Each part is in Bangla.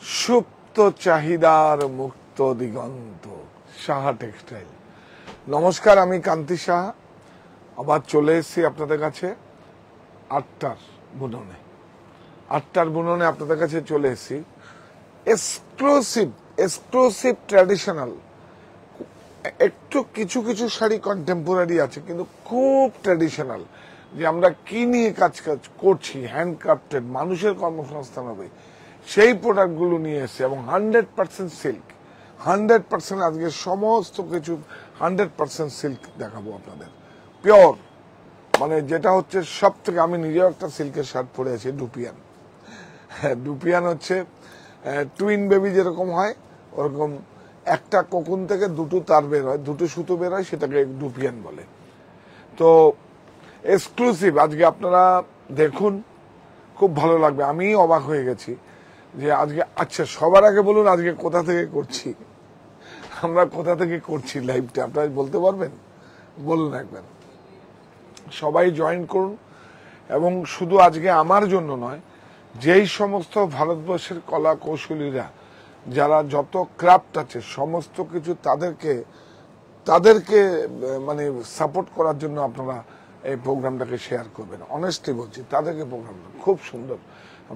সুপ্ত চাহিদার মুক্ত দিগন্ত, সাহা টেক্সটাইল। নমস্কার, আমি কান্তি সাহা। আবার চলে এসেছি আপনাদের কাছে আটটার বুননে আপনাদের কাছে চলে এসেছি। এক্সক্লুসিভ ট্র্যাডিশনাল, একটু কিছু কিছু শাড়ি কন্টেম্পোরারি আছে, কিন্তু খুব ট্র্যাডিশনাল, যে আমরা কি নিয়ে কাজ করছি, হ্যান্ডক্রাফটেড, মানুষের কর্মসংস্থান হবে, সেই প্রোডাক্টগুলো নিয়ে এসে, এবং 100% সিল্ক, 100% আজকে সমস্ত কিছু 100% সিল্ক দেখাবো আপনাদের। পিওর, মানে যেটা হচ্ছে সব থেকে, আমি নিজেও একটা সিল্কের শার্ট পরে আছি, ডুপিয়ান। ডুপিয়ান হচ্ছে টুইন বেবি যেরকম হয়, ওরকম একটা কোকুন থেকে দুটো তার বের হয়, দুটো সুতো বের হয়, সেটাকে ডুপিয়ান বলে। তো এক্সক্লুসিভ আজকে আপনারা দেখুন, খুব ভালো লাগবে। আমি অবাক হয়ে গেছি যে আজকে, আচ্ছা সবার আগে বলুন আজকে কোথা থেকে করছি, আমরা কোথা থেকে করছি লাইভটা, আপনারা বলতে পারবেন? বলুন একবার। সবাই জয়েন করুন, এবং শুধু আজকে আমার জন্য নয়, যেই সমস্ত ভারতবর্ষের কলা কৌশলীরা, যারা যত ক্রাফট আছে সমস্ত কিছু, তাদেরকে মানে সাপোর্ট করার জন্য আপনারা এই প্রোগ্রামটাকে শেয়ার করবেন। অনেস্টলি বলছি, তাদেরকে প্রোগ্রামটা খুব সুন্দর।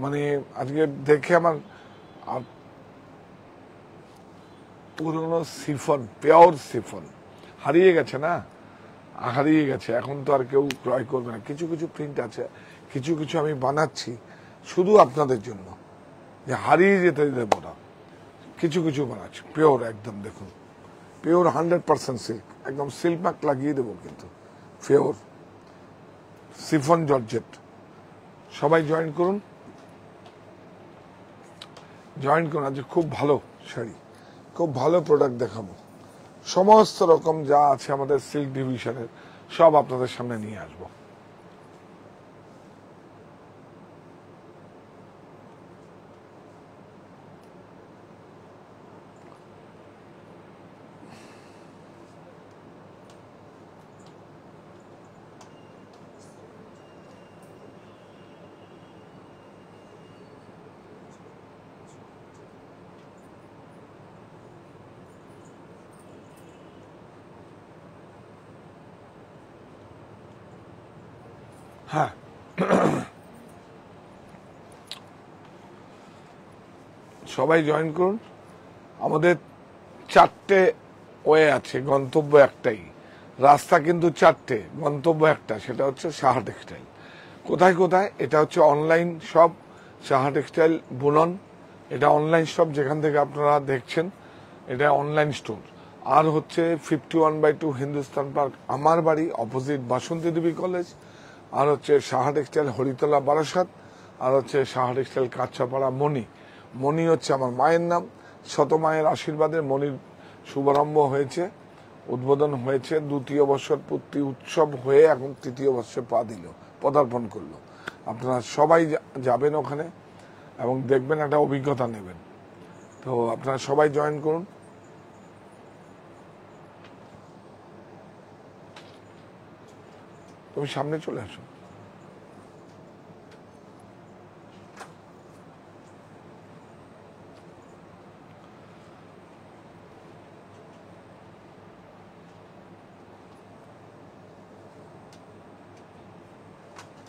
মানে আজকে দেখে আমার পুরনো সিফন, পিওর সিফন হারিয়ে গেছে না, হারিয়ে গেছে, এখন তো আর কেউ ক্রয় করবে না। কিছু কিছু প্রিন্ট আছে, কিছু কিছু আমি বানাচ্ছি শুধু আপনাদের জন্য, যে হারিয়ে যেতে দেবো না। কিছু কিছু বানাচ্ছি পিওর একদম, দেখুন পিওর 100% সিল্ক, একদম সিল্ক মার্ক লাগিয়ে দেবো, কিন্তু পিওর সিফন জর্জেট। সবাই জয়েন করুন, আজকে খুব ভালো শাড়ি, খুব ভালো প্রোডাক্ট দেখাবো। সমস্ত রকম যা আছে আমাদের সিল্ক ডিভিশনের, সব আপনাদের সামনে নিয়ে আসবো। হ্যাঁ, সবাই জয়েন করুন। আমাদের চারটে ওয়ে আছে, গন্তব্য একটাই, রাস্তা কিন্তু চারটে, গন্তব্য একটা, সেটা হচ্ছে সাহা টেক্সটাইল। কোথায় কোথায়? এটা হচ্ছে অনলাইন শপ, সাহা টেক্সটাইল বুনন, এটা অনলাইন শপ, যেখান থেকে আপনারা দেখছেন, এটা অনলাইন স্টোর। আর হচ্ছে 51/2 হিন্দুস্তান পার্ক, আমার বাড়ি, অপোজিট বাসন্তী দেবী কলেজ। আর হচ্ছে সাহা টেক্সটাইল হরিতলা বারাসাত। আর হচ্ছে সাহা টেক্সটাইল কাঁচাপাড়া মণি হচ্ছে আমার মায়ের নাম। শত মায়ের আশীর্বাদে মণির শুভারম্ভ হয়েছে, উদ্বোধন হয়েছে, 2য় বর্ষর পূর্তি উৎসব হয়ে এখন 3য় বর্ষে পদার্পণ করলো। আপনারা সবাই যাবেন ওখানে এবং দেখবেন, একটা অভিজ্ঞতা নেবেন। তো আপনারা সবাই জয়েন করুন। তুমি সামনে চলে আসো।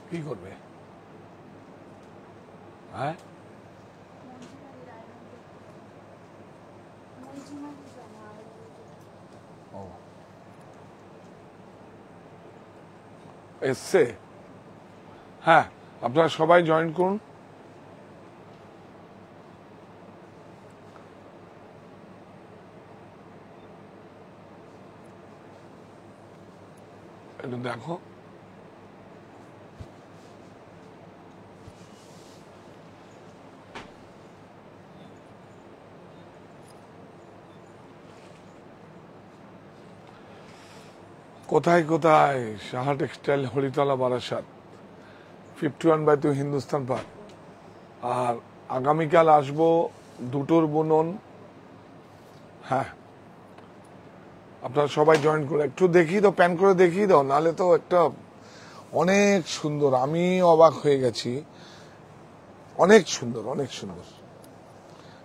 কি করবে? হ্যাঁ, এসছে। হ্যাঁ, আপনারা সবাই জয়েন করুন। একটু দেখো, কোথায় কোথায়? Saha textile Haritala Barasat, 51/2 Hindustan park. আর আগামীকাল আসবো 2টোর বুনন। হ্যাঁ, আপনারা সবাই জয়েন করে একটু দেখিয়ে দাও, প্যান করে দেখিয়ে দাও, নাহলে তো একটা অনেক সুন্দর, আমি অবাক হয়ে গেছি, অনেক সুন্দর, অনেক সুন্দর।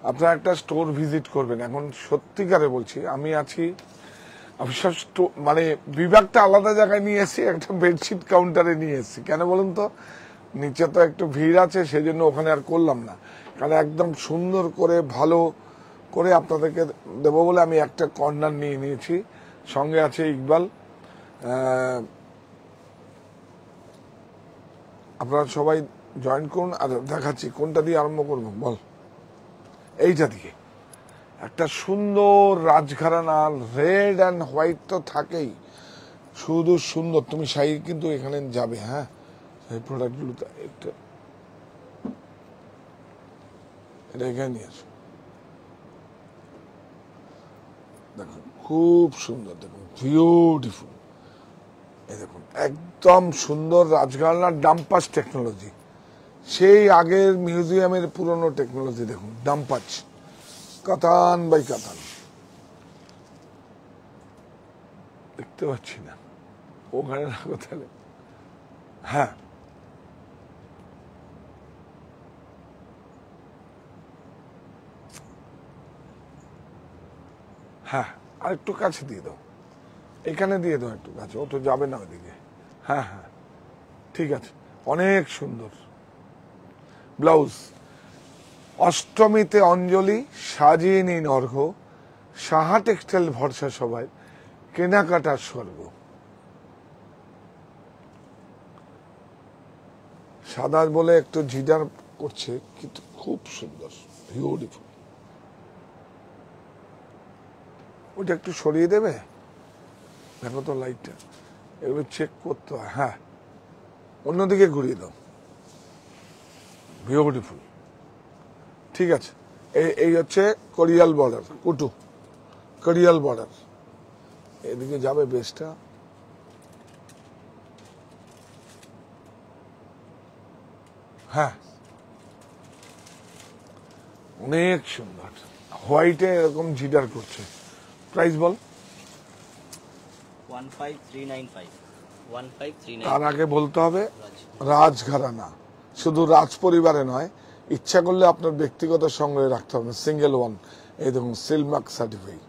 আপনারা একটা স্টোর ভিজিট করবেন। এখন সত্যিকারে বলছি, আমি আছি, আমি সব মানে বিভাগটা আলাদা জায়গায় নিয়ে এসেছি, একটা বেডশিট কাউন্টারে নিয়ে এসেছি। কেন বলুন তো, নিচে তো একটু ভিড় আছে, সেই জন্য ওখানে আর করলাম না। কারণ একদম সুন্দর করে ভালো করে আপনাদেরকে দেবো বলে আমি একটা কর্নার নিয়ে নিয়েছি। সঙ্গে আছে ইকবাল। আপনারা সবাই জয়েন করুন। আর দেখাচ্ছি কোনটা দিয়ে আরম্ভ করবো, বল। এইটা দিয়ে একটা সুন্দর রাজঘরানা, রেড অ্যান্ড হোয়াইট তো থাকেই, শুধু সুন্দর। তুমি শাড়ি কিন্তু এখানে যাবে, হ্যাঁ, সেই প্রোডাক্টগুলো একটা এটা এখানে নিয়ে আসো। দেখুন খুব সুন্দর, দেখুন বিউটিফুল। এই দেখুন একদম সুন্দর রাজঘরানার ডাম্পাস টেকনোলজি, সেই আগের মিউজিয়ামের পুরনো টেকনোলজি। দেখুন ডাম্পাস, কাতান বাই কাতান, দেখতে পাচ্ছি না, ওখানে রাখো তাহলে। হ্যাঁ, হ্যাঁ, আর একটু কাছে দিয়ে দাও, এখানে দিয়ে দাও একটু কাছে, ও তো যাবে না ওইদিকে। হ্যাঁ হ্যাঁ, ঠিক আছে, অনেক সুন্দর ব্লাউজ। অষ্টমীতে অঞ্জলি, সাজিয়ে নিন অর্ঘ্য, সাহা টেক্সটাইল ভরসা সবাই, কেনাকাটার স্বর্গ। সাদা বলে একটু জিডার করছে, কিন্তু খুব সুন্দর, বিউটিফুল। ওটা একটু সরিয়ে দেবে, দেখো তো লাইটটা, এগুলো চেক করতে হয়। হ্যাঁ, অন্যদিকে ঘুরিয়ে দাও, বিউটিফুল। ঠিক আছে, এই হচ্ছে কোরিয়াল বর্ডার, কুটু কোরিয়াল বর্ডার। এদিকে যাবে বেশটা। হ্যাঁ, অনেক সুন্দর, হোয়াইটে এরকম জিডার করছে। প্রাইস বল। 15395 তার আগে বলতে হবে রাজঘরানা, শুধু রাজ পরিবারে নয়, ইচ্ছা করলে আপনার ব্যক্তিগত সংগ্রহে রাখতে হবে, সিঙ্গেল ওয়ান। এই দেখুন সিলমার্ক সার্টিফাইড,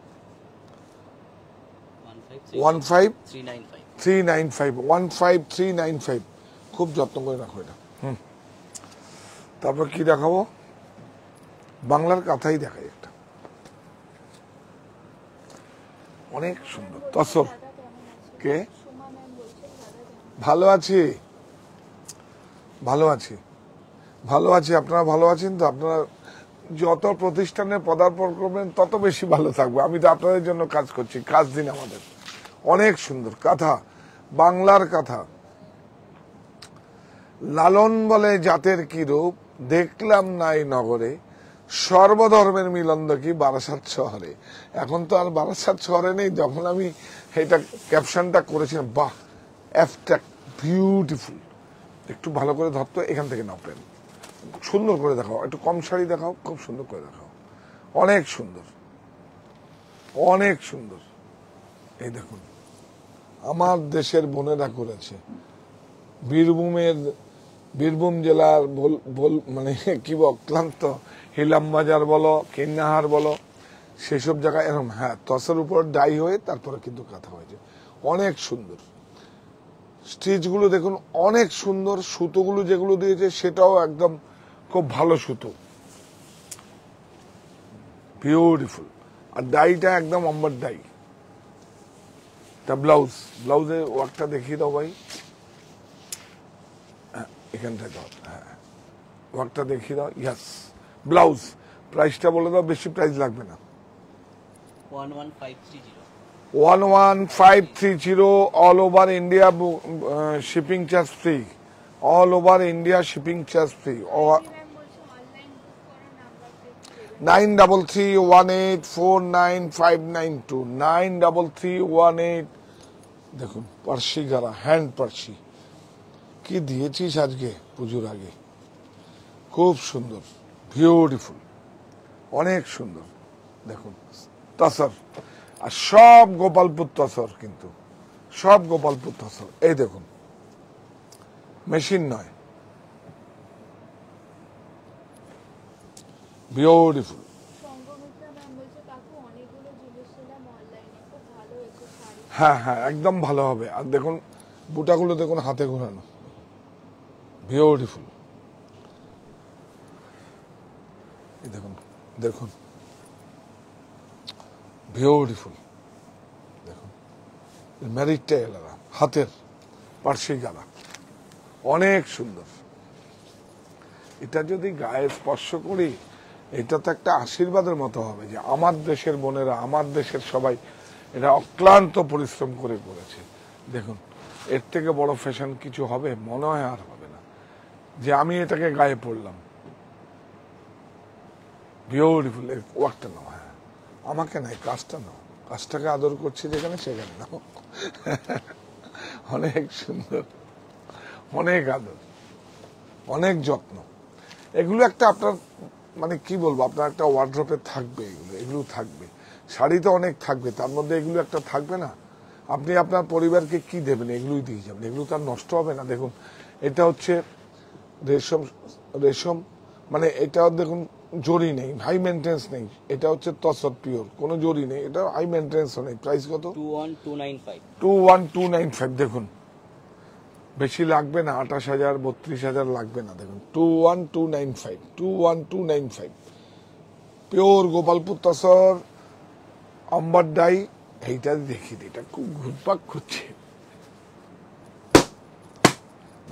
15395, খুব যত্ন করে রাখো এটা। তারপর কি দেখাবো, বাংলার কাঁথাই দেখাই একটা, অনেক সুন্দর তসর। কে? ভালো আছি, ভালো আছি, ভালো আছি। আপনারা ভালো আছেন তো? আপনারা যত প্রতিষ্ঠানে পদার্পণ করবেন তত বেশি ভালো থাকবে। আমি তো আপনাদের জন্য কাজ করছি, কাজ দিন আমাদের। অনেক সুন্দর কাঁথা, বাংলার কাঁথা। লালন বলে জাতের কি রূপ, দেখলাম নাই নগরে, সর্বধর্মের মিলন দেখি বারাসাত শহরে। এখন তো আর বারাসাত শহরে নেই, যখন আমি এটা ক্যাপশনটা করেছিলাম, বাহ, অ্যাবস্ট্রাক্ট, বিউটিফুল। একটু ভালো করে ধরতো, এখান থেকে নাও পেন, সুন্দর করে দেখাও, একটু কম শাড়ি দেখাও, খুব সুন্দর করে দেখাও, অনেক সুন্দর, অনেক সুন্দর। এই দেখুন আমার দেশের বোনেরা করেছে, বীরভূম জেলার মানে কি অক্লান্ত হিলাম বাজার বলো, কিন্নাহার বলো, সেসব জায়গায় এরকম। হ্যাঁ, তসের উপর ডাই হয়ে তারপরে কিন্তু কাঁথা হয়েছে, অনেক সুন্দর। স্টিচগুলো দেখুন অনেক সুন্দর, সুতোগুলো যেগুলো দিয়েছে সেটাও একদম খুব ভালো সুতো, বিউটিফুল। আর ডাইটা একদম অম্বার ডাই। তা ব্লাউজের ওয়ার্কটা দেখিয়ে দাও ভাই, এখানটায় দাও, হ্যাঁ, ওয়ার্কটা দেখিয়ে দাও। ইয়াস, ব্লাউজ প্রাইসটা বলে দাও, বেশি প্রাইস লাগবে না। 11530, all over India, shipping charge free, all over India shipping charge free. 9331849592, 933184। দেখুন পার্সি গারা, হ্যান্ড পার্সি, কি দিয়েছিস আজকে পুজোর আগে, খুব সুন্দর, বিউটিফুল, অনেক সুন্দর। দেখুন তসর, আর সব গোপালপুর তসর, কিন্তু সব গোপালপুর তসর। এই দেখুন মেশিন নয়, বিউটিফুল, হ্যাঁ হ্যাঁ একদম ভালো হবে। আর দেখুন বুটাগুলো দেখুন হাতে ঘোরানো, বিউটিফুল। এই দেখুন দেখুন বিউটিফুল, দেখুন ম্যারিটটাই আলাদা, হাতের পার্সি গালা অনেক সুন্দর। এটা যদি গায়ে স্পর্শ করি এটা তো একটা আশীর্বাদের মতো হবে যে আমার দেশের বোনেরা, আমার দেশের সবাই এটা অক্লান্ত পরিশ্রম করে করেছে। দেখুন এর থেকে বড় ফ্যাশন কিছু হবে মনে হয় আর হবে না, যে আমি এটাকে গায়ে পড়লাম। বিউটিফুল, ওয়ার্কটা নাও, হ্যাঁ আমাকে নাই কাজটা নাও, কাজটাকে আদর করছি যেখানে সেখানে নাও। অনেক সুন্দর, অনেক আদর, অনেক যত্ন। এগুলো একটা আপনার মানে কি বলবো, আপনার একটা ওয়ার্ড্রপে থাকবে, এগুলো এগুলো থাকবে। শাড়িতে অনেক থাকবে, তার মধ্যে এগুলো একটা থাকবে না। আপনি আপনার পরিবারকে কি দেবেন, এগুলোই দিয়ে যাবেন, এগুলো তার নষ্ট হবে না। দেখুন এটা হচ্ছে রেশম, রেশম মানে এটাও দেখুন জরি নেই, হাই মেনটেন্স নেই। এটা হচ্ছে তসর পিওর, কোনো জরি নেই, এটা হাই মেনটেন্সও নেই। প্রাইস কত? 21295। দেখুন বেশি লাগবে না, 28,000 32,000 লাগবে না। দেখুন 21295, 21295 pure Gopalpur tussar amber die. এইটা দেখি, এটা খুব ঘুরপাক করছে,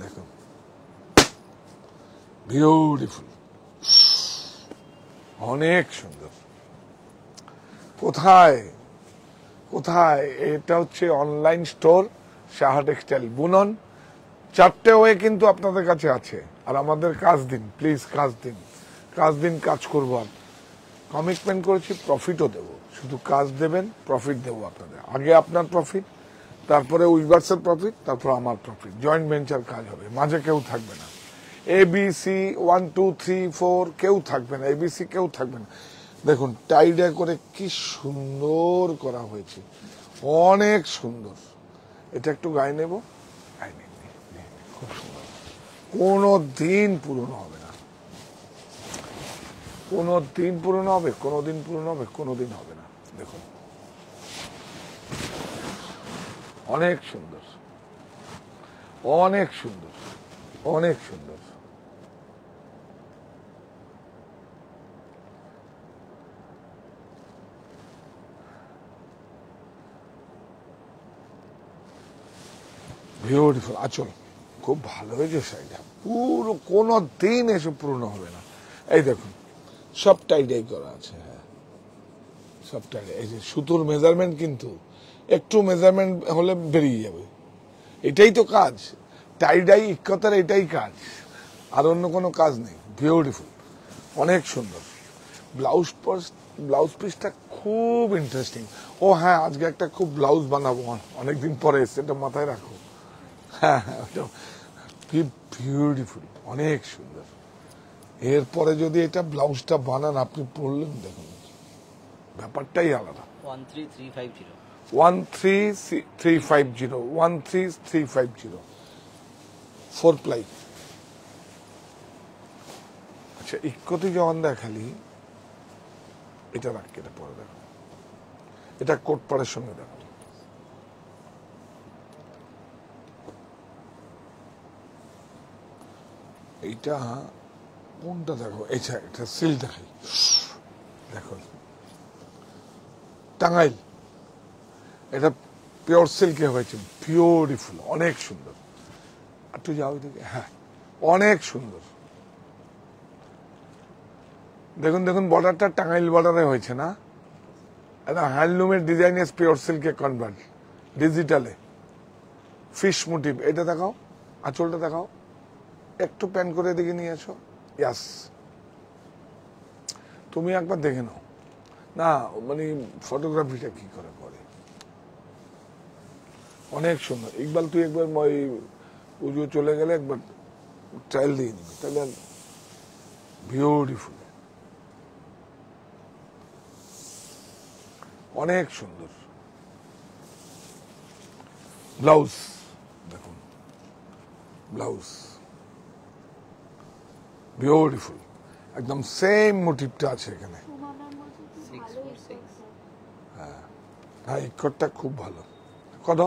দেখুন বিউটিফুল, অনেক সুন্দর। কোথায় কোথায়? এটা হচ্ছে অনলাইন স্টোর সাহা টেক্সটাইল বুনন। 4টে ওয়ে কিন্তু আপনাদের কাছে আছে। আর আমাদের কাজ দিন, প্লিজ কাজ দিন, কাজ দিন, কাজ করবো। আর কমিটমেন্ট করেছি প্রফিটও দেবো, শুধু কাজ দেবেন, প্রফিট দেবো আপনাদের। আগে আপনার প্রফিট, তারপরে উইভার্সের প্রফিট, তারপর আমার প্রফিট। জয়েন্ট ভেঞ্চার কাজ হবে, মাঝে কেউ থাকবে না। ABC 1 2 3 4 কেউ থাকবে না, ABC কেউ থাকবে না। দেখুন টাইডে করে কি সুন্দর করা হয়েছে, অনেক সুন্দর। এটা একটু গায়ে নেব, গায়ে নিন, খুব সুন্দর, কোনো দিন পুরনো হবে না, কোনো দিন পুরনো হবে, কোনো দিন পুরনো হবে, কোনো দিন হবে না। দেখুন অনেক সুন্দর, অনেক সুন্দর, অনেক সুন্দর। বিউটিফুল আঁচল, খুব ভালো হয়েছে শাড়িটা, পুরো কোনো দিন এসব পুরনো হবে না। এই দেখুন সব টাইডাই করা আছে, হ্যাঁ সব টাইডাই। এই যে সুতোর মেজারমেন্ট, কিন্তু একটু মেজারমেন্ট হলে বেরিয়ে যাবে। এটাই তো কাজ, টাইডাই ইক্কতার এটাই কাজ, আর অন্য কোনো কাজ নেই। বিউটিফুল, অনেক সুন্দর। ব্লাউজ পিসটা খুব ইন্টারেস্টিং। ও হ্যাঁ আজকে একটা খুব ব্লাউজ বানাবো, অনেকদিন পরে এসছে, এটা মাথায় রাখো। হ্যাঁ হ্যাঁ ওটা বিউটিফুল, অনেক সুন্দর। এরপরে যদি এটা ব্লাউজটা বানান, আপনি পরলেন দেখুন ব্যাপারটাই আলাদা। 13350 4 প্লাই। আচ্ছা ইক্কতি যখন দেখালি, এটা রাখ, এটা পরে দেখো, এটা কোট পাড়ের সঙ্গে দেখো। এইটা কোনটা দেখো, এইটা একটা সিল দেখাই, দেখো টাঙ্গাইল, এটা পিওর সিল্কে হয়েছে, বিউটিফুল, অনেক সুন্দর। একটু যাও দিকে, হ্যাঁ অনেক সুন্দর। দেখুন দেখুন বর্ডারটা টাঙ্গাইল বর্ডারে হয়েছে না, এটা হ্যান্ডলুমের ডিজাইনে পিওর সিল্কে কনভার্ট, ডিজিটালে ফিশ মোটিভ। এটা দেখাও, আঁচলটা দেখাও, একটু প্যান করে দিকে নিয়ে এসো। ইয়াস, তুমি একবার দেখে নাও না, মানে ফটোগ্রাফিটা কি করে করে, অনেক সুন্দর। ইকবাল তুই একবার ওই পুজো চলে গেলে একবার ট্রায়াল দিয়ে নিবি, তাহলে বিউটিফুল, অনেক সুন্দর। ব্লাউজ দেখুন, ব্লাউজ বিউটিফুল, একদম সেম মোটিভটা আছে এখানে। হ্যাঁ ইকটটা খুব ভালো। কত?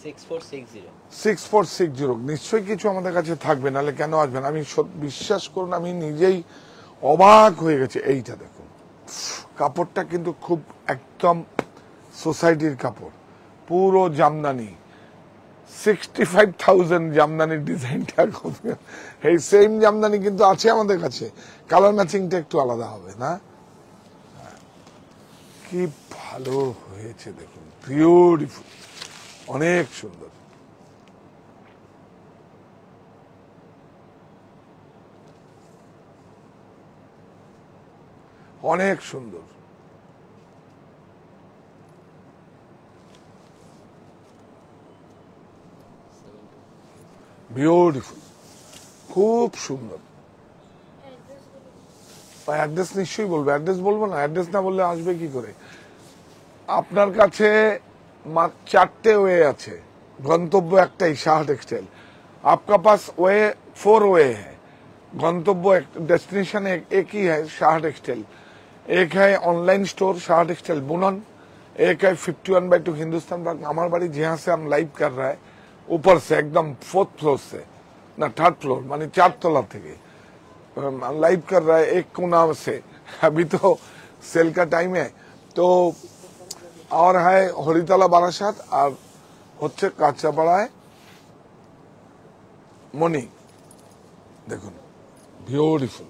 6460। 6460। নিশ্চয়ই কিছু আমাদের কাছে থাকবে, নাহলে কেন আসবেন? আমি বিশ্বাস করুন, আমি নিজেই অবাক হয়ে গেছে। এইটা দেখুন, কাপড়টা কিন্তু খুব একদম সোসাইটির কাপড়, পুরো জামদানি। 65,000 জামদানির ডিজাইনটা খুব, এই সেম জামদানি কিন্তু আছে আমাদের কাছে, কালার ম্যাচিংটা একটু আলাদা হবে না। কি ভালো হয়েছে দেখুন, বিউটিফুল, অনেক সুন্দর। অনেক সুন্দর, বিউটিফুল, খুব সুন্দর। অ্যাড্রেস নিশ্চয়ই বলবো, অ্যাড্রেস বলবো না? অ্যাড্রেস না বললে আসবে কি করে? আপনার কাছে 4টে ওয়ে আছে, गंतव्य একটাই, शाह टेक्सटाइल। आपका पास वे 4 वे है, गंतव्य डेस्टिनेशन एक ही है, शाह टेक्सटाइल। एक है ऑनलाइन स्टोर शाह टेक्सटाइल बुनन, एक है 51/2 हिंदुस्तान पार्क। हमारे बाड़ी जहाँ से हम लाइव कर रहा है, ऊपर से एकदम 4th फ्लोर से, ना 3rd फ्लोर, मानी 4 तला थे लाइव कर रहा है, एक कोना से। अभी तो सेल का टाइम है, तो और है हरितला बारासात और হচ্ছে কাঁচাপাড়ায় মনি। দেখুন, বিউটিফুল,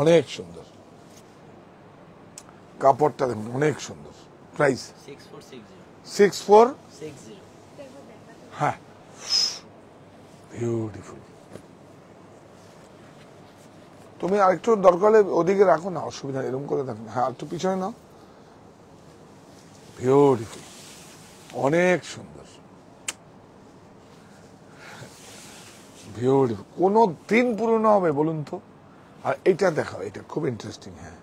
অনেক সুন্দর কাপড়টা, দেখুন অনেক সুন্দর। প্রাইস 6460। হ্যাঁ, বিউটিফুল। তুমি আরেকটু দরকার হলে ওদিকে রাখো না, অসুবিধা এরকম করে দেখো। হ্যাঁ, একটু পিছনে নাও। বিউটিফুল, অনেক সুন্দর, বিউটিফুল। কোনো দিন পুরনো হবে বলুন তো? আর এইটা দেখাও, এটা খুব ইন্টারেস্টিং। হ্যাঁ,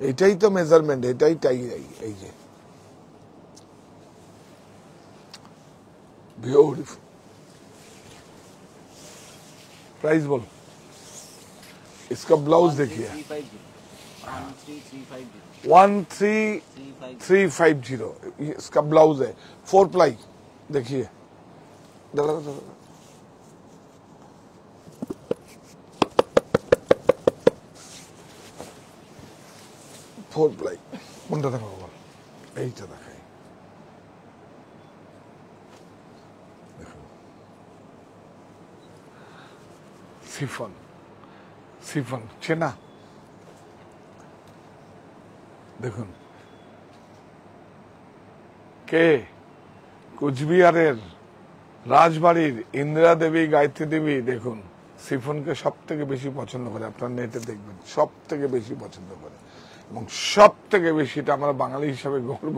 এটাই তো মেজারমেন্ট, এটাই টাই। এই যে বিউটিফুল। प्राइस बोल। इसका ब्लाउज देखिए, 13350। इसका ब्लाउज है 4 प्लाई। देखिए, 4 प्लाई। কোনটা দেখাবো বল? এইটা দেখাই। সিফন, সিফন চেনা? দেখুন, কে কুচবিহারের রাজবাড়ির ইন্দিরা দেবী, গায়ত্রী দেবী, দেখুন সিফনকে সব থেকে বেশি পছন্দ করে। আপনার নেটে দেখবেন, সব থেকে বেশি পছন্দ করে, এবং সব থেকে বেশিটা আমরা বাঙালি হিসাবে গর্ব,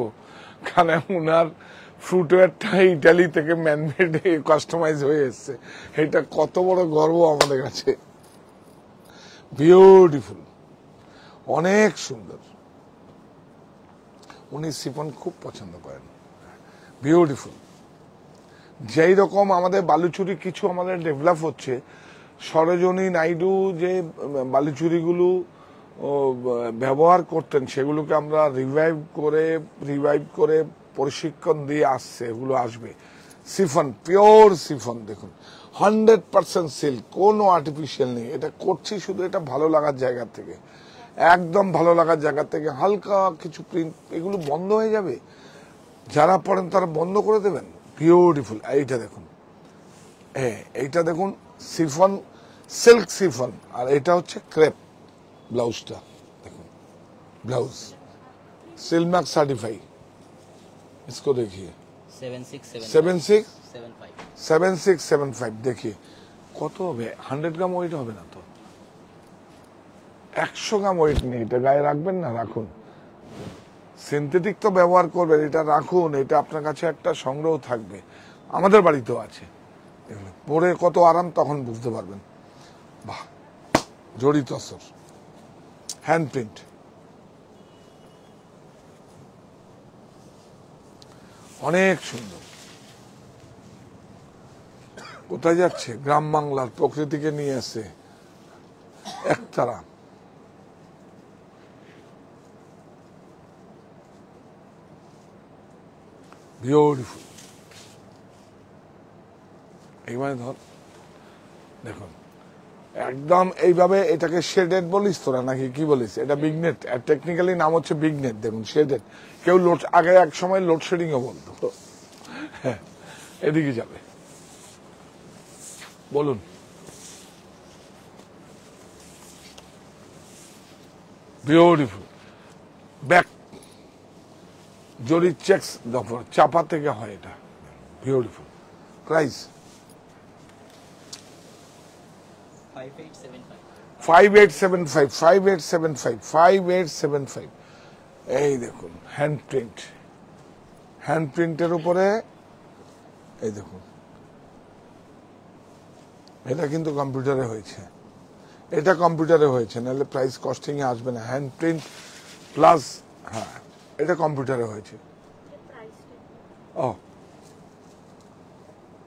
কারণ উনার ফুটওয়্যারটা ইটালি থেকে ম্যানমেড কাস্টমাইজ হয়ে এসছে। এটা কত বড় গর্ব আমাদের কাছে। বিউটিফুল, অনেক সুন্দর। উনি সিফন খুব পছন্দ করেন। বিউটিফুল। যেই রকম আমাদের বালুচুরি কিছু আমাদের ডেভেলপ হচ্ছে, সরোজিনী নাইডু যে বালুচুরিগুলো ব্যবহার করতেন, সেগুলোকে আমরা রিভাইভ করে প্রশিক্ষণ দিয়ে আসছে, এগুলো আসবে। সিফন, পিওর সিফন, দেখুন 100% সিল্ক, কোনো আর্টিফিশিয়াল নেই। এটা করছি শুধু এটা ভালো লাগার জায়গা থেকে, একদম ভালো লাগার জায়গা থেকে। হালকা কিছু প্রিন্ট, এগুলো বন্ধ হয়ে যাবে, যারা পড়েন তারা বন্ধ করে দেবেন। বিউটিফুল। এইটা দেখুন, এইটা দেখুন, সিফন, সিল্ক সিফন। আর এটা হচ্ছে ক্রেপ। ব্লাউজটা দেখুন, ব্লাউজ সিলমার্ক সার্টিফাই। इसको देखिए 7675। देखिए কত হবে? 100 গ্রাম ওয়েট হবে না তো? 100 গ্রাম ওয়েট নেই। এটা গায়ে রাখবেন না? রাখুন। সিনথেটিক তো ব্যবহার করবেন, এটা রাখুন। এটা আপনার কাছে একটা সংগ্রহ থাকবে। আমাদের বাড়িতেও আছে। পরে কত আরাম তখন বুঝতে পারবেন। বাহ, জড়ি তসর, হ্যান্ড প্রিন্ট, অনেক সুন্দর। কোথায় যাচ্ছে? গ্রাম বাংলার প্রকৃতিকে নিয়ে আসে একতারা। বিউটিফুল। এইভাবে ধর, দেখুন একদম এইভাবে। এটাকে শেডেড বলিস তোরা নাকি কি বলিস? এটা বিগনেট, টেকনিক্যালি নাম হচ্ছে বিগনেট। দেখুন শেডেড, কেউ লোড, আগে এক সময় লোডশেডিং ও বলতো। হ্যাঁ, এদিকে যাবে, বলুন। বিউটিফুল ব্যাক জরি চেক্স দফর চাপা থেকে হয় এটা। Beautiful price 5875 5875 5875। এই দেখুন হ্যান্ড প্রিন্ট, হ্যান্ড প্রিন্টের উপরে এই দেখুন, এটা কিন্তু কম্পিউটারে হয়েছে, এটা কম্পিউটারে হয়েছে, নাহলে প্রাইস কস্টিং এ আসবে না। হ্যান্ড প্রিন্ট প্লাস, হ্যাঁ এটা কম্পিউটারে হয়েছে। ও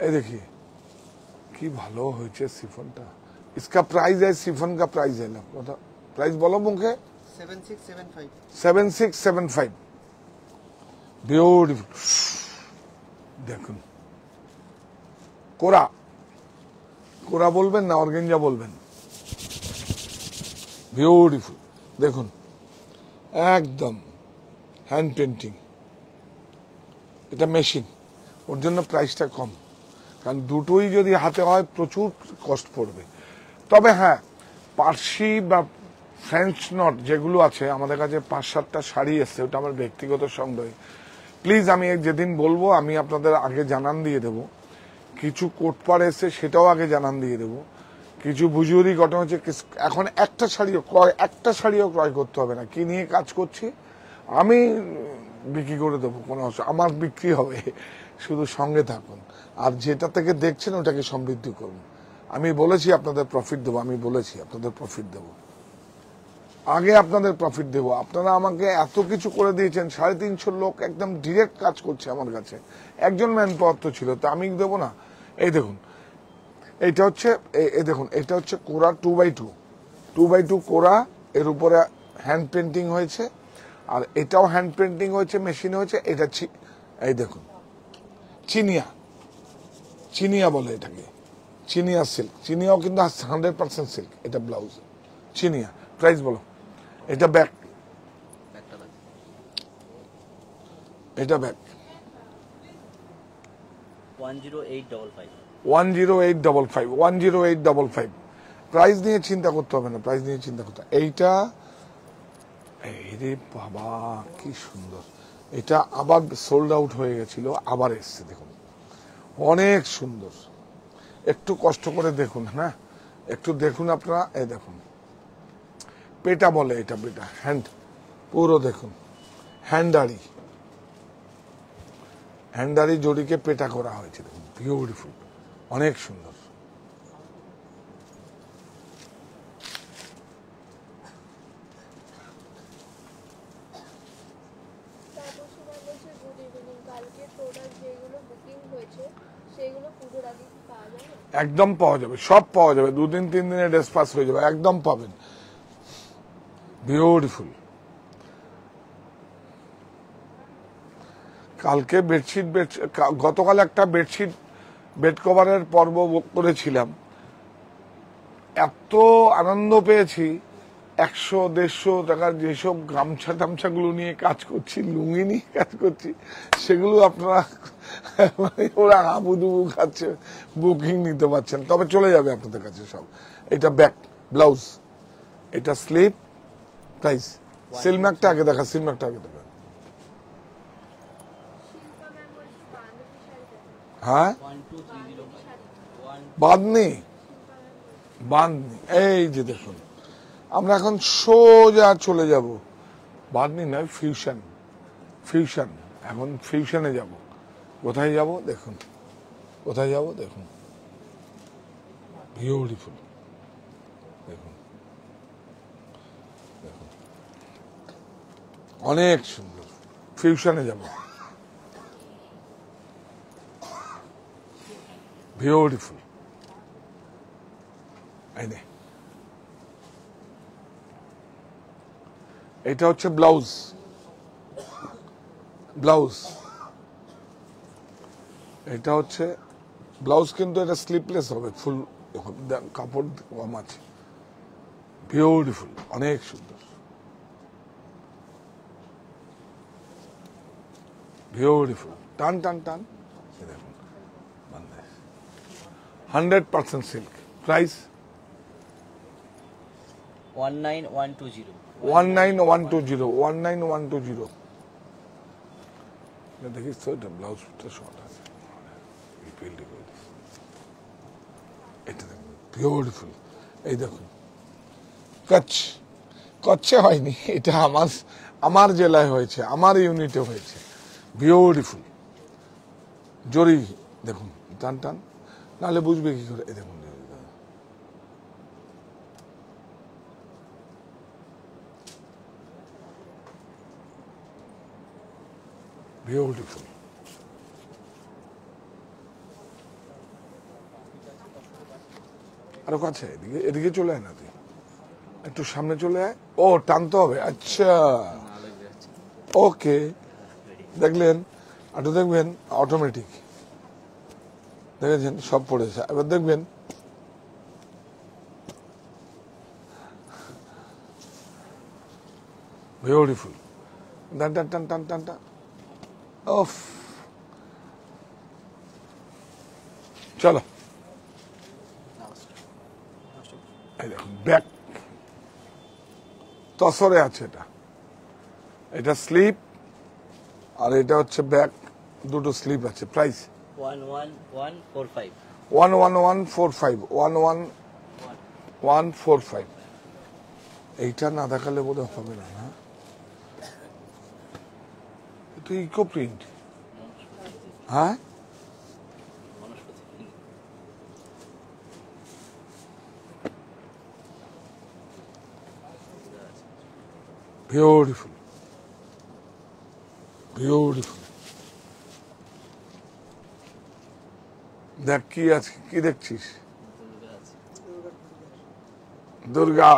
এই দেখি কি ভালো হয়েছে সিফনটা। इसका प्राइस है, सिफन का प्राइस है ना, प्राइस बोलो मुखे। 7675 ब्यूटीफुल। দেখুন কোরা, কোরা বলবেন না অর্গেঞ্জা বলবেন? বিউটিফুল দেখুন, একদম হ্যান্ড পেন্টিং। এটা মেশিন, ওর জন্য প্রাইসটা কম, কারণ দুটোই যদি হাতে হয় প্রচুর কষ্ট পড়বে। তবে হ্যাঁ, পার্সি বা ফ্রেঞ্চ নট যেগুলো আছে, আমাদের কাছে 5-7টা শাড়ি এসছে, ওটা আমার ব্যক্তিগত সংগ্রহ। প্লিজ আমি যেদিন বলবো আমি আপনাদের আগে জানান দিয়ে দেব। কিছু কোটপাড় এসছে, সেটাও আগে জানান দিয়ে দেব। কিছু বুজুরি ঘটনা হচ্ছে, এখন একটা শাড়িও ক্রয় করতে হবে না। কি নিয়ে কাজ করছি আমি বিক্রি করে দেবো, কোনো আমার বিক্রি হবে, শুধু সঙ্গে থাকুন। আর যেটা থেকে দেখছেন ওটাকে সমৃদ্ধি করুন। আমি বলেছি আপনাদের প্রফিট দেবো, আমি বলেছি আপনাদের প্রফিট দেবো, আগে আপনাদের প্রফিট দেবো। আপনারা আমাকে এত কিছু করে দিয়েছেন, 350 লোক একদম ডিরেক্ট কাজ করছে আমার কাছে, একজন ম্যান পাওয়ার তো ছিল, তো আমি দেবো না? এই দেখুন, এইটা হচ্ছে, এই দেখুন এটা হচ্ছে কোরা 2x2, 2x2 কোরা, এর উপরে হ্যান্ড পেন্টিং হয়েছে, আর এটাও হ্যান্ড পেন্টিং হয়েছে, মেশিনে হয়েছে। এটা এই দেখুন চিনিয়া, চিনিয়া বলে এটাকে, চিনিয়া সিল্ক। চিনিয়াও কিন্তু 100% সিল্ক। এটা ব্লাউজ চিনিয়া। প্রাইস বলো। এটা ব্যাক, এটা ব্যাক 10855 10855 10855। প্রাইস নিয়ে চিন্তা করতে হবে না, প্রাইস নিয়ে চিন্তা করতে। এইটা এই রে বাবা কি সুন্দর। এটা আবার সোল্ড আউট হয়ে গেছিল, আবার এসছে দেখুন, অনেক সুন্দর। একটু কষ্ট করে দেখুন, হ্যাঁ একটু দেখুন আপনারা। এই দেখুন পেটা বলে এটা, পেটা হ্যান্ড, পুরো দেখুন হ্যান্ডারি, হ্যান্ডারি জড়িকে পেটা করা হয়েছে। দেখুন বিউটিফুল, অনেক সুন্দর। একদম পাওয়া যাবে, সব পাওয়া যাবে, 2-3 দিনে ডেসপাস হয়ে যাবে, একদম পাবেন। বিউটিফুল। কালকে বেডশিট, গতকাল একটা বেডশিট বেড কভারের পর্ব করেছিলাম, এত আনন্দ পেয়েছি। 100-150 টাকার যেসব গামছা টামছাগুলো নিয়ে কাজ করছি, লুঙ্গি নিয়ে কাজ করছি, সেগুলো আপনারা ওরা হাবুডুবু খাচ্ছে, বুকিং নিতে পারছেন। তবে চলে যাবে আপনাদের কাছে সব। এটা ব্যাক ব্লাউজ, এটা স্লিপ। প্রাইস সিলম্যাকটা আগে দেখা, সিলম্যাকটা আগে দেখা। হ্যাঁ বাঁধনি, বাঁধনি, এই যে দেখুন আমরা এখন সোজা চলে যাব, বাঁধনি নয় ফিউশন, ফিউশন। এখন ফিউশনে যাব। কোথায় যাব দেখুন, কোথায় যাব দেখুন, বিউটিফুল দেখুন, দেখুন অনেক সুন্দর। ফিউশনে যাব, বিউটিফুল। এই নে, এটা হচ্ছে ব্লাউজ, ব্লাউজ। এটা হচ্ছে ব্লাউজ কিন্তু এটা স্লিপলেস হবে, ফুল কাপড় কম আছে, বিউটিফুল, অনেক সুন্দর, বিউটিফুল। টান টান টান, দেখুন 100% সিল্ক। প্রাইস 19120। 19120, 19120। দেখিস তো এটা ব্লাউজটা শর্ট আছে, এটা দেখুন বিউটিফুল। এই দেখুন কচ্ছ, কচ্ছে হয়নি, এটা আমার জেলায় হয়েছে, আমার ইউনিটে হয়েছে, বিউটিফুল জরি। দেখুন টান টান, নাহলে বুঝবে কি করে। এই দেখুন বিউটিফুল। আরো কাছে, এদিকে এদিকে চলে আয় না, তুই একটু সামনে চলে আয়। ও টানতে হবে, আচ্ছা ওকে। দেখলেন, একটু দেখবেন, অটোমেটিক দেখেছেন, সব পড়েছে। এবার দেখবেন বিউটিফুল, টান টান টান টান টান টান। ওফ, চলো। এই দেখুন ব্যাক তসরে আছে, এটা স্লিপ, আর এটা হচ্ছে ব্যাক, দুটো স্লিপ আছে। প্রাইস 11145। 11145, 11145। এইটা না দেখালে বোধহয় হবে না, না এটা ইকো প্রিন্ট। হ্যাঁ বিউটিফুল, বিউটিফুল। দেখ কি আছে, কি দেখছিস? দুর্গা,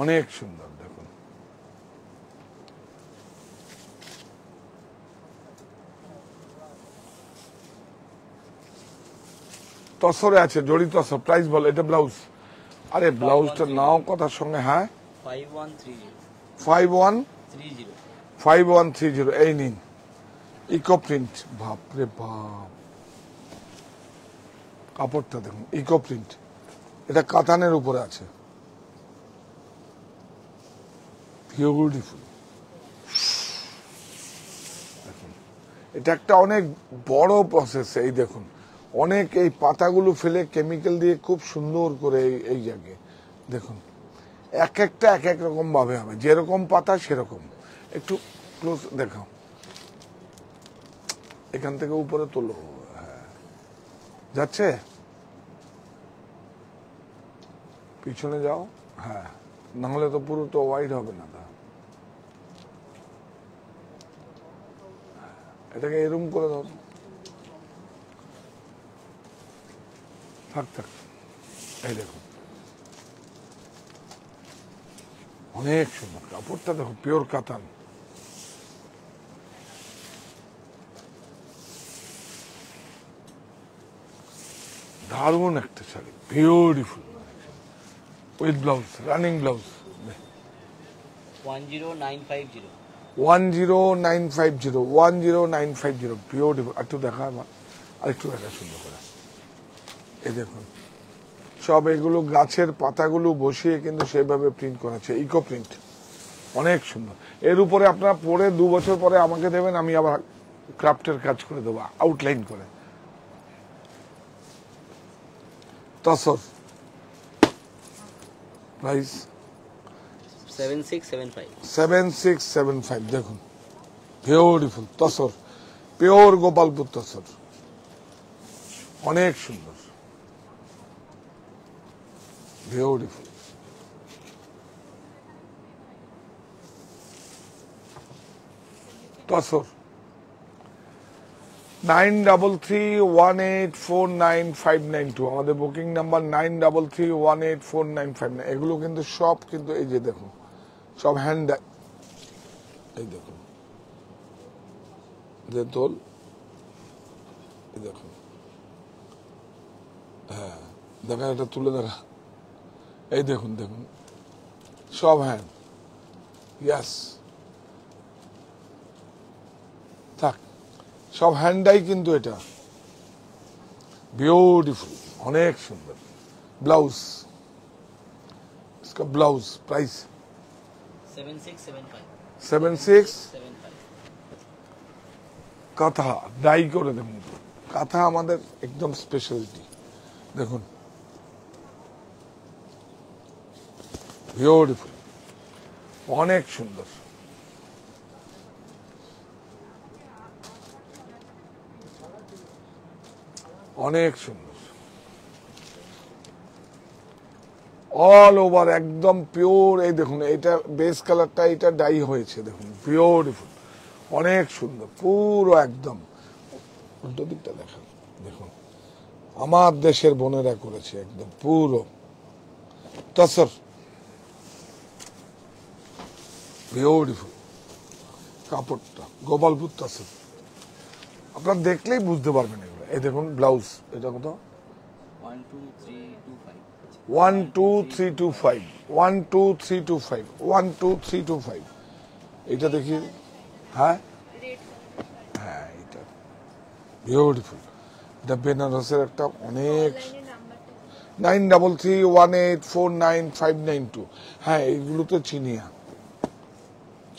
অনেক সুন্দর। দেখুন তসরে আছে, জড়ি তসর। প্রাইস বল। এটা ব্লাউজ, আরে ব্লাউজটা নাও কথার সঙ্গে। হ্যাঁ 5130। 5130, 5130। এই নিন, ইকো প্রিন্ট। বাপরে বাপ, কাপড়টা দেখুন, ইকো প্রিন্ট, এটা কাতানের উপরে আছে, বিউটিফুল। দেখুন এটা একটা অনেক বড় প্রসেস। এই দেখুন, অনেক এই পাতাগুলো ফেলে কেমিক্যাল দিয়ে খুব সুন্দর করে এই জায়গায় দেখুন, এক একটা এক এক রকম ভাবে হবে, যেরকম পাতা সেরকম। একটু ক্লোজ দেখাও, এখান থেকে উপরে তোলো। হ্যাঁ যাচ্ছে, পিছনে যাও। হ্যাঁ, না হলে তো পুরো তো ওয়াইড হবে না। এটাকে এরম করে দাও, থাক থাক। এই দেখুন অনেক সুন্দর কাপড়টা, দেখো পিওর কাতান, দারুণ একটা sari, beautiful, with blouse, running blouse. 10950। 10950, 10950, beautiful. একটু দেখা আমার, আরেকটু দেখা সুন্দর করে। এই দেখুন সব এগুলো গাছের পাতাগুলো বসিয়ে কিন্তু সেভাবে প্রিন্ট করা আছে, ইকো প্রিন্ট, অনেক সুন্দর। এর উপরে আপনারা পরে 2 বছর পরে আমাকে দেবেন, আমি আবার ক্রাফটের কাজ করে দেবো, আউটলাইন করে। তসর, প্রাইস 7675। 7675। দেখুন বিউটিফুল তসর, পিওর গোপালপুর তসর, অনেক সুন্দর, বিউটিফুল। তসর 9331849592, আমাদের বুকিং নাম্বার 9331849592। এগুলো কিন্তু সব কিন্তু এই যে দেখুন, সব হ্যান্ড, এই দেখুন যে তোল এই দেখুন, হ্যাঁ দেখা, এটা তুলে দেখা, এই দেখুন দেখুন, সব হ্যান্ড, ইয়াস, থাক, সব হ্যান্ডাই কিন্তু এটা বিউটিফুল, অনেক সুন্দর। ব্লাউজ, इसका ब्लाउज प्राइस 7675 76 কাঁথা ডাই করে দেবেন। কাঁথা আমাদের একদম স্পেশালিটি। দেখুন বিউটিফুল, অনেক সুন্দর। অনেক সুন্দর, অল ওভার একদম পিওর। এই দেখুন, এটা বেস কালারটা এটা ডাই হয়েছে, দেখুন বিউটিফুল, অনেক সুন্দর, পুরো একদম। উল্টো দিকটা দেখেন, দেখুন আমার দেশের বোনেরা করেছে একদম পুরো তসর, বিউটিফুল কাপড়টা, গোপালপুর তসর। আপনারা দেখলেই বুঝতে পারবেন এগুলো। এই দেখুন ব্লাউজ, এটা কত? 12325 12325 12325। এটা দেখি, হ্যাঁ হ্যাঁ, এটা বিউটিফুল। এটা বেনারসের একটা অনেক 9331849592। হ্যাঁ, এইগুলো তো চিনিয়া,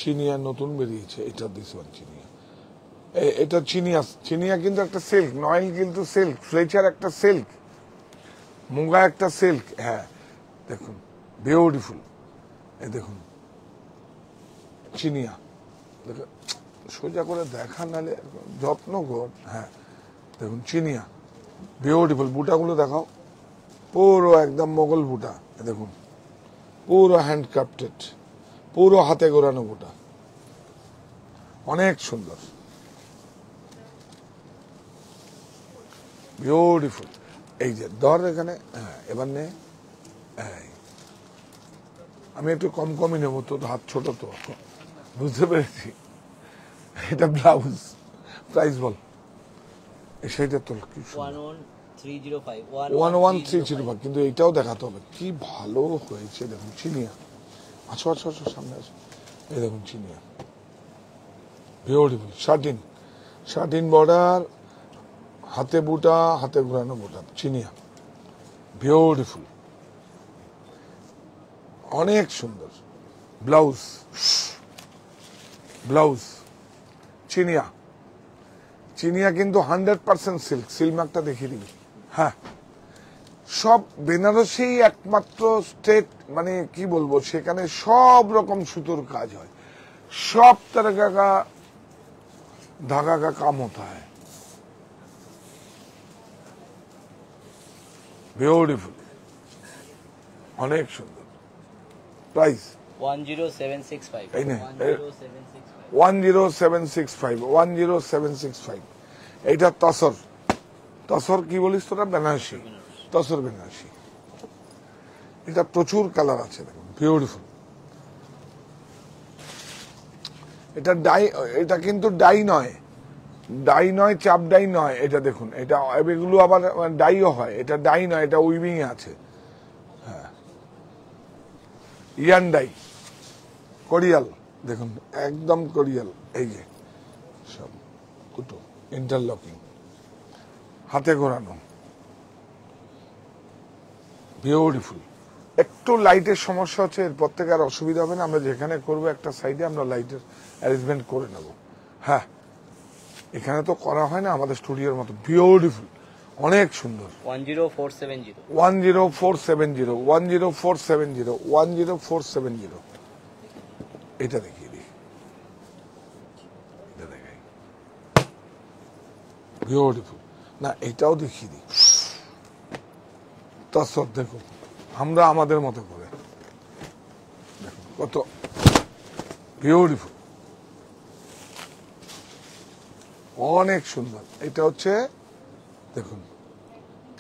চিনিয়া নতুন বেরিয়েছে, এটা দিস ওয়ান চিনিয়া, এটা চিনিয়া, চিনিয়া কিন্তু একটা সিল্ক, নয়েল কিন্তু সিল্ক, ফ্লেচার একটা সিল্ক, মুগা একটা সিল্ক। হ্যাঁ দেখুন বিউটিফুল, এই দেখুন চিনিয়া, দেখুন সোজা করে দেখা, নাহলে যত্ন কর। হ্যাঁ দেখুন চিনিয়া বিউটিফুল। বুটাগুলো দেখাও, পুরো একদম মোগল বুটা, দেখুন পুরো হ্যান্ড ক্রাফটেড, পুরো হাতে গোড়ানো বুটা, অনেক সুন্দর, বিউটিফুল। এই যে ধর এখানে, হ্যাঁ এবার নে, আমি একটু কম কমই নেবো, তোর হাত ছোট তো, বুঝতে পেরেছি। এটা ব্লাউজ, প্রাইস বল। সেইটা তোর কি 11305 11305, কিন্তু এইটাও দেখাতে হবে, কি ভালো হয়েছে দেখুন। চিনিয়া, আছো আছো আছো, সামনে আছো, এই দেখুন চিনিয়া বিউটিফুল। শার্টিন, শার্টিন বর্ডার, হাতে বুটা, হাতে ঘোরানো বুটা, চিনিয়া বিউটিফুল, অনেক সুন্দর। ব্লাউজ, ব্লাউজ চিনিয়া, চিনিয়া কিন্তু 100% সিল্ক, সিলমার্কটা দেখিয়ে দিবি। হ্যাঁ, সব বেনারসি একমাত্র স্টেট, মানে কি বলবো, সেখানে সব রকম সুতোর কাজ হয়, সব তরকা কা ধাগা কা কাম হতা है। বিউটিফুল, অনেক সুন্দর। প্রাইস 10765 এই নে, 10765 10765 10765। এইটা তসর, তসর কি বলিস তোরা? বেনারসি, তসর বেনারসি। এটা প্রচুর কালার আছে, দেখুন বিউটিফুল। এটা ডাই, এটা কিন্তু ডাই নয়, ডাই নয়, চাপ ডাই নয়, এটা দেখুন, এটা এগুলো আবার ডাইও হয়, এটা ডাই নয়, এটা উইভিং আছে। হ্যাঁ, ইয়ান ডাই, কোরিয়াল, দেখুন একদম কোরিয়াল। এই যে সব কুটো, ইন্টারলকিং, হাতে ঘোরানো, বিউটিফুল। একটু লাইটের সমস্যা হচ্ছে, এরপর থেকে আর অসুবিধা হবে না, আমরা যেখানে করবো একটা সাইডে আমরা লাইটের অ্যারেঞ্জমেন্ট করে নেব। হ্যাঁ, এখানে তো করা হয় না আমাদের স্টুডিওর মতো। বিউটিফুল, অনেক সুন্দর। 10470 10470 10470 10470। এটা দেখিয়ে দিই, এটা দেখাই, বিউটিফুল। না, এটাও দেখিয়ে দিই, তসর দেখুন, আমরা আমাদের মতো করে দেখুন কত বিউটিফুল, অনেক সুন্দর। এটা হচ্ছে দেখুন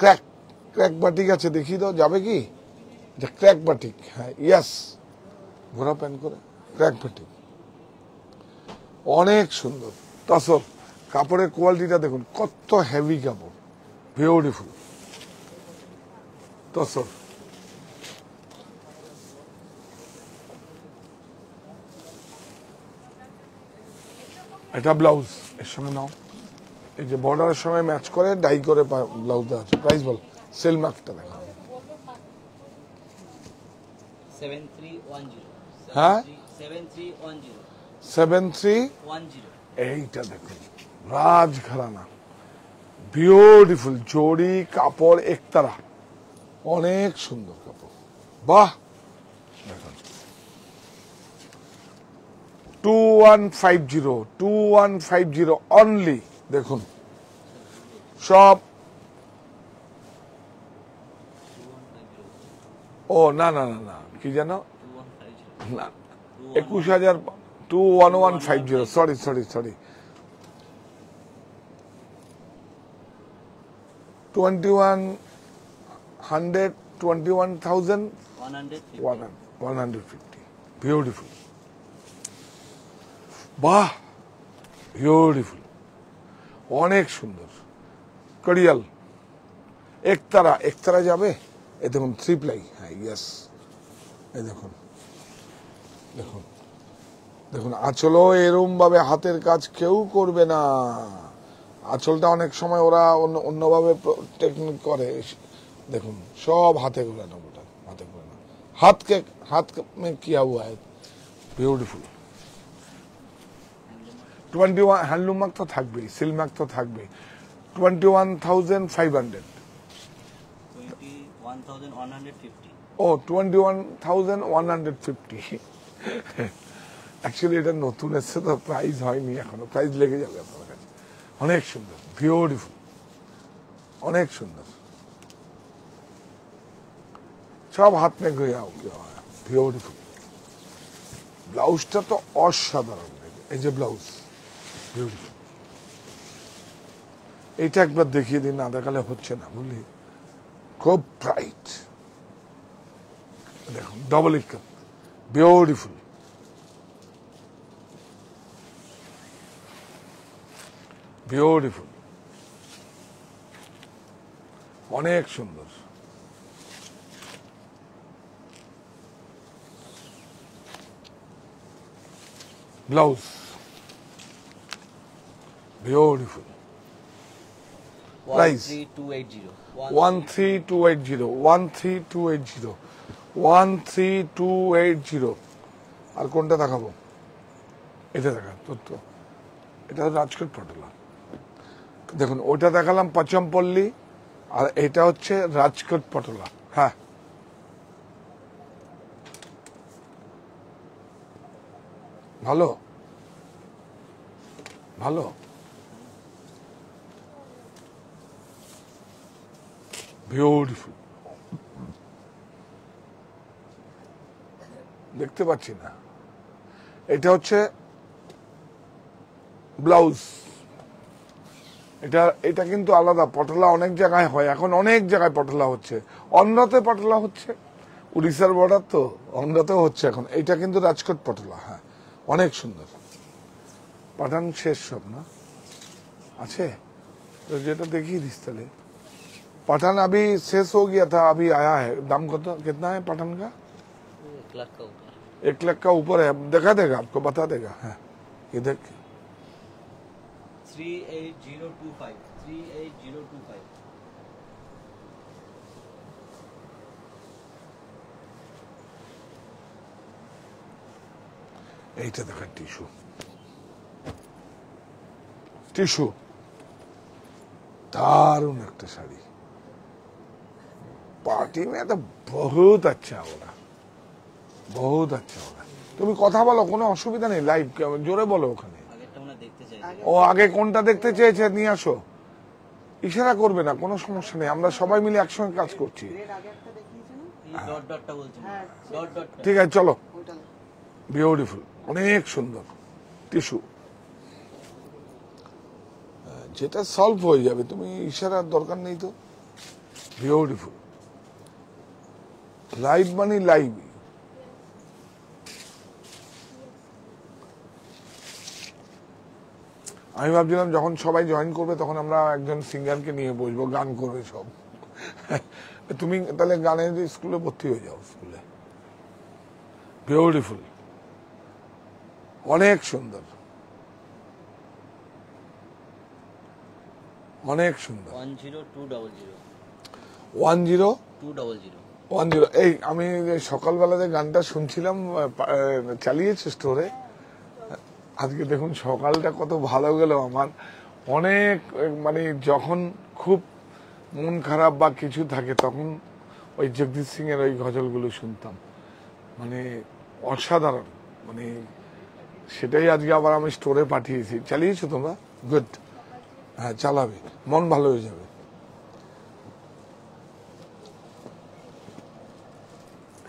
ক্র্যাক, ক্র্যাক বাটিক আছে, দেখিয়ে দাও, যাবে কি? এটা ক্র্যাক বাটিক, হ্যাঁ ইয়াস, ঘোড়া প্যান করে ক্র্যাক বাটিক, অনেক সুন্দর তসর। কাপড়ের কোয়ালিটিটা দেখুন, কত হেভি কাপড়, বিউটিফুল। তসর এটা ব্লাউজ এর সঙ্গে নাও, এই যে বর্ডারের সঙ্গে ম্যাচ করে ডাই করে ব্লাউজ দেওয়া আছে। প্রাইস বল, সেল মার্কটা দেখো। 7310 হ্যাঁ? 7310 7310, এইটা দেখুন, রাজঘরানা, বিউটিফুল জরি কাপড়, একতারা, অনেক সুন্দর কাপড়, বাহ। দেখুন 2150 অনলি। দেখুন সব, ও না না না না, কি জানো, 2150 না 21,000, 21150, সরি সরি সরি, 2100, 21,150, 150 বিউটিফুল, বাহ, বিউটিফুল, অনেক সুন্দর। কড়িয়াল, একতারা, একতারা যাবে। এ দেখুন থ্রি প্লাই, হ্যাঁ ইয়েস, এই দেখুন, দেখুন দেখুন আঁচলও এরম ভাবে হাতের কাজ কেউ করবে না। আঁচলটা অনেক সময় ওরা অন্যভাবে টেকনিক করে, দেখুন সব হাতে ঘোরানো, ওটা হাতে ঘোরানো, হাত মে কিয়া হুয়া है, বিউটিফুল। 21 হ্যান্ডলুম মার্ক তো থাকবেই, সিল মার্ক তো থাকবেই। 21,500, 21,150 ও 21,150। অ্যাকচুয়ালি এটা নতুন এসছে তো, প্রাইস হয়নি এখনো, প্রাইস লেগে যাবে আপনার কাছে। অনেক সুন্দর, বিউটিফুল, অনেক সুন্দর, সব হাত মে গয়া বিউটিফুল। ব্লাউজটা তো অসাধারণ, এই যে ব্লাউজ, বিউটিফুল। এইটা একবার দেখিয়ে দিন, না দেখালে হচ্ছে না, বুঝলি, খুব ব্রাইট। দেখুন ডবল ইকাত, বিউটিফুল, বিউটিফুল, অনেক সুন্দর। Blouse beautiful. Price? 13280 13280, 13280, 13280। আর কোনটা দেখাবো, এটা দেখা তথ্য, এটা রাজকোট পটোলা। দেখুন ওটা দেখালাম পচমপল্লী, আর এটা হচ্ছে রাজকোট পটোলা। হ্যাঁ ভালো, ভালো, বিউটিফুল। দেখতে পাচ্ছি না, এটা হচ্ছে ব্লাউজ, এটা কিন্তু আলাদা। পটলা অনেক জায়গায় হয় এখন, অনেক জায়গায় পটলা হচ্ছে, অন্ধ্রতে পটলা হচ্ছে, উড়িষ্যার বর্ডার তো, অন্ধ্রতেও হচ্ছে এখন। এটা কিন্তু রাজকোট পটলা, হ্যাঁ অনেক সুন্দর। পাঠান শেষ সব না আছে তো, যেটা দেখিয়ে दिस তাহলে। पठान अभी शेष हो गया था, अभी आया है। दाम कितना है पठान का? 1 लाख का ऊपर 1 लाख का ऊपर है, दिखा देगा आपको, बता देगा। है इधर 38025 38025 এইটা দেখা, টিস্যু, টিস্যু, दारुण একটা শাড়ি, पार्टी में तो बहुत अच्छा होगा, बहुत अच्छा होगा। তুমি কথা বলো, কোনো অসুবিধা নেই, লাইভ জোরে বলো ওখানে। আগেরটা মনে দেখতে চাই, ও আগে কোনটা দেখতে চেয়েছে নিয়ে আসো, ইশারা করবে না, কোনো সমস্যা নেই, আমরা সবাই মিলে একসঙ্গে কাজ করছি। ডট ডটটা বলছি, ডট ডট ঠিক আছে চলো, বিউটিফুল, অনেক সুন্দর টিস্যু, যেটা সলভ হয়ে যাবে, তুমি ইশারার দরকার নেই তো। বিউটিফুল, লাইভ মানে লাইভ। আমি ভাবছিলাম যখন সবাই জয়েন করবে তখন আমরা একজন সিঙ্গারকে নিয়ে বসবো, গান করবে সব। তুমি তাহলে গানের স্কুলে ভর্তি হয়ে যাও, স্কুলে। বিউটিফুল, অনেক সুন্দর, অনেক সুন্দর। 10200 10 এই আমি সকালবেলা যে গানটা শুনছিলাম, চালিয়েছে স্টোরে, আজকে দেখুন সকালটা কত ভালো গেল আমার। অনেক মানে যখন খুব মন খারাপ বা কিছু থাকে তখন ওই জগদীশ সিং এর ওই গজলগুলো শুনতাম, মানে অসাধারণ। মানে সেটাই আজকে আবার আমি স্টোরে পাঠিয়েছি। চালিয়েছো তোমরা? গুড। হ্যাঁ, চালাবে, মন ভালো হয়ে যাবে।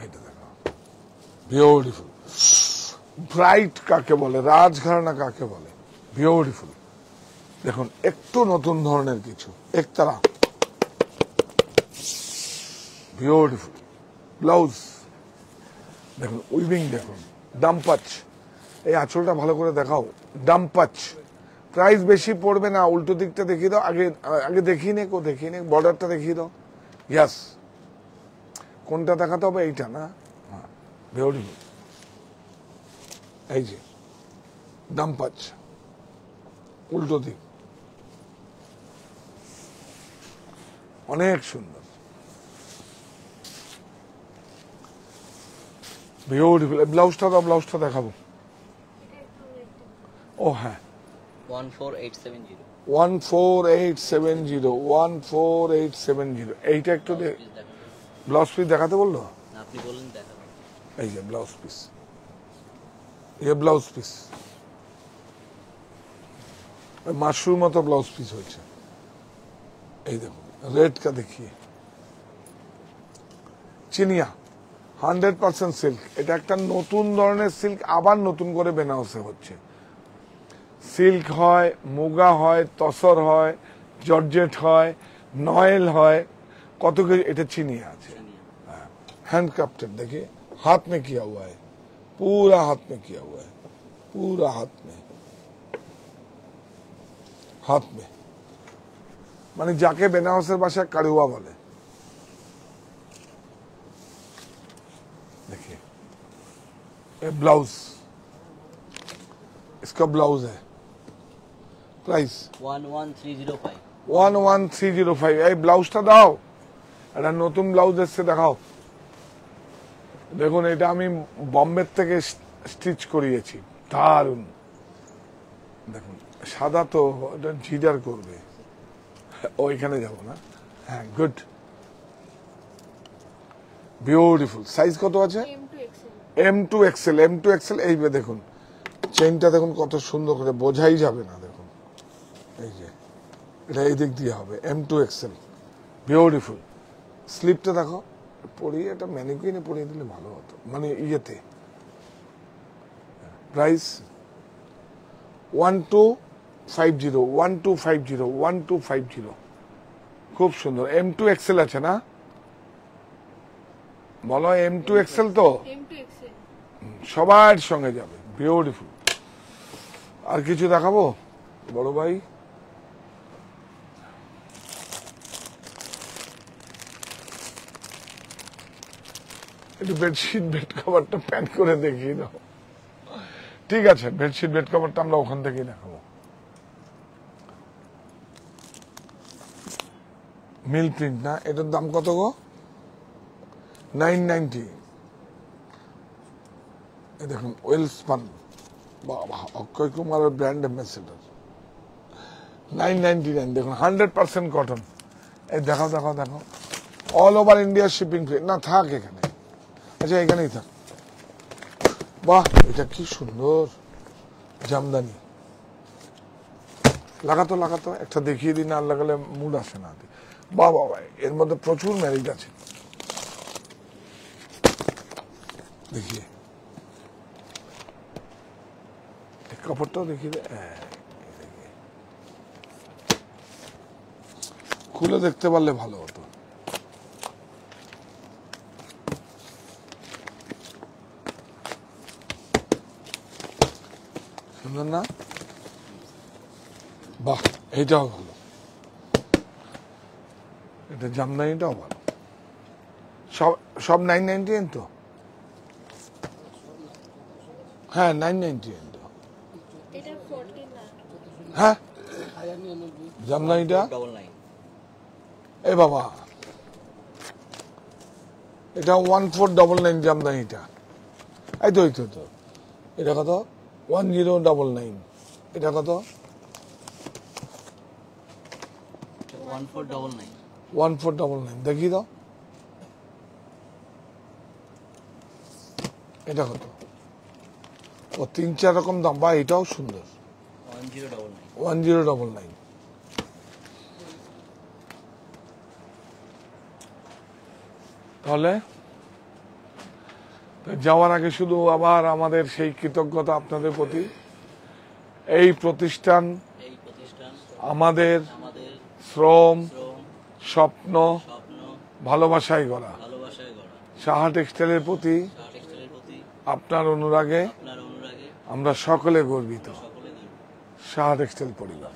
এইটা দেখো, বিউটিফুল। ব্রাইট কাকে বলে, রাজঘরানা কাকে বলে, বিউটিফুল। দেখুন একটু নতুন ধরনের কিছু, একতারা, বিউটিফুল। ব্লাউজ দেখুন, উইভিং দেখুন, ডাম্পাচ। এই আঁচলটা ভালো করে দেখাও, ডাম্পাচ। প্রাইস বেশি পড়বে না, উল্টো দিকটা দেখিয়ে দাও। আগে দেখিয়ে নে, বর্ডারটা দেখিয়ে দাও। ইয়াস, কোনটা দেখাতে হবে? এইটা না? হ্যাঁ, বিউটিফুল। এই যে ডাম্পাচ, উল্টো দিক, অনেক সুন্দর, বিউটিফুল। ব্লাউজটা দাও, ব্লাউজটা দেখাবো। ও হ্যাঁ, 14870 14870 এইটা একটু ব্লাউজ পিস দেখাতে বললো। আপনি বললেন দেখাবো। এই যে blouse piece, blouse piece mushroom মতো ব্লাউজ পিস হয়েছে। এই দেখুন রেডটা দেখিয়ে, চিনিয়া 100% সিল্ক। এটা একটা নতুন ধরনের সিল্ক, আবার নতুন করে বেনারসে হচ্ছে। সিল্ক হয়, মুগা হয়, তসর হয়, জর্জেট হয়, নয়েল হয়, কত কিছু। এটা চিনিয়া আছে, हैंडक्राफ्टेड। देखिए हाथ में किया हुआ है, पूरा हाथ में किया हुआ है, पूरा हाथ में মানে যাকে বেনারসের ভাষায় কারুয়া বলে। देखिए ये ब्लाउज, इसका ब्लाउज है। प्राइस 11305। এই ব্লাউজটা দাও, একটা নতুন ব্লাউজ এসছে, দেখাও। দেখুন এটা আমি বম্বের থেকে স্টিচ করিয়েছি, দারুন। দেখুন সাদা তো এটা জিডার করবে, ওইখানে যাব না। হ্যাঁ, গুড, বিউটিফুল। সাইজ কত আছে? M2 XL। এই দেখুন চেইনটা দেখুন কত সুন্দর করে, বোঝাই যাবে না। দেখুন এই যে এটা এই দিক দিয়ে হবে, M2 XL, বিউটিফুল। স্লিপটা দেখো, পরিয়ে এটা ম্যানিকুইনে পরিয়ে দিলে ভালো হতো, মানে ইয়েতে। প্রাইস 1250। খুব সুন্দর। M2 XL আছে না? বলো M2 XL তো সবার সঙ্গে যাবে, বিউটিফুল। আর কিছু দেখাবো বড় ভাই? একটু বেডশিট, বেড কভারটা প্যাক করে দেখিয়ে দাও। ঠিক আছে, বেডশিট, বেড কভারটা আমরা ওখান থেকেই দেখাবো। মিল প্রিন্ট না? এটার দাম কত গো? 990। এই দেখুন ওয়েলস্পান, বাবা, অক্ষয় কুমারের ব্র্যান্ড অ্যাম্বাসেডর। 999। দেখুন 100% কটন। এই দেখো, all over India shipping free. না থাক এখানে, আচ্ছা এখানেই থাক। বাহ, এটা কি সুন্দর জামদানি। লাগাতো একটা দেখিয়ে দিন, আর লাগালে মুড আসে না। বাহ বাবা, এর মধ্যে প্রচুর ম্যারিজ আছে। দেখিয়ে কাপড়টাও দেখিয়ে দে, খুলে দেখতে পারলে ভালো হতো। সুন্দর না? বাহ, এইটাও ভালো, এটা জামদানিটাও ভালো। সব সব 999 তো? হ্যাঁ 999 তো। এটা 49 হ্যাঁ জামদানিটা 499 এ বাবা, এটা 1499 জামদানিটা। এই তো, এই তো, তো এটা কত? 1099। এটা কত? 1499 1499। দেখি তো এটা কত? ও 3-4 রকম দাম। বা এটাও সুন্দর, 1099 1099। তাহলে যাওয়ার আগে শুধু আবার আমাদের সেই কৃতজ্ঞতা আপনাদের প্রতি। এই প্রতিষ্ঠান এই প্রতিষ্ঠান আমাদের আমাদের শ্রম, শ্রম, স্বপ্ন, স্বপ্ন, ভালোবাসায় গড়া। ভালোবাসায় গড়া। সাহা টেক্সটাইলের প্রতি শাহ টেক্সটাইলের প্রতি আপনার অনুরাগে আপনার অনুরাগে আমরা সকলে গর্বিত। সকলে গর্বিত। সাহা টেক্সটাইল পরিবার।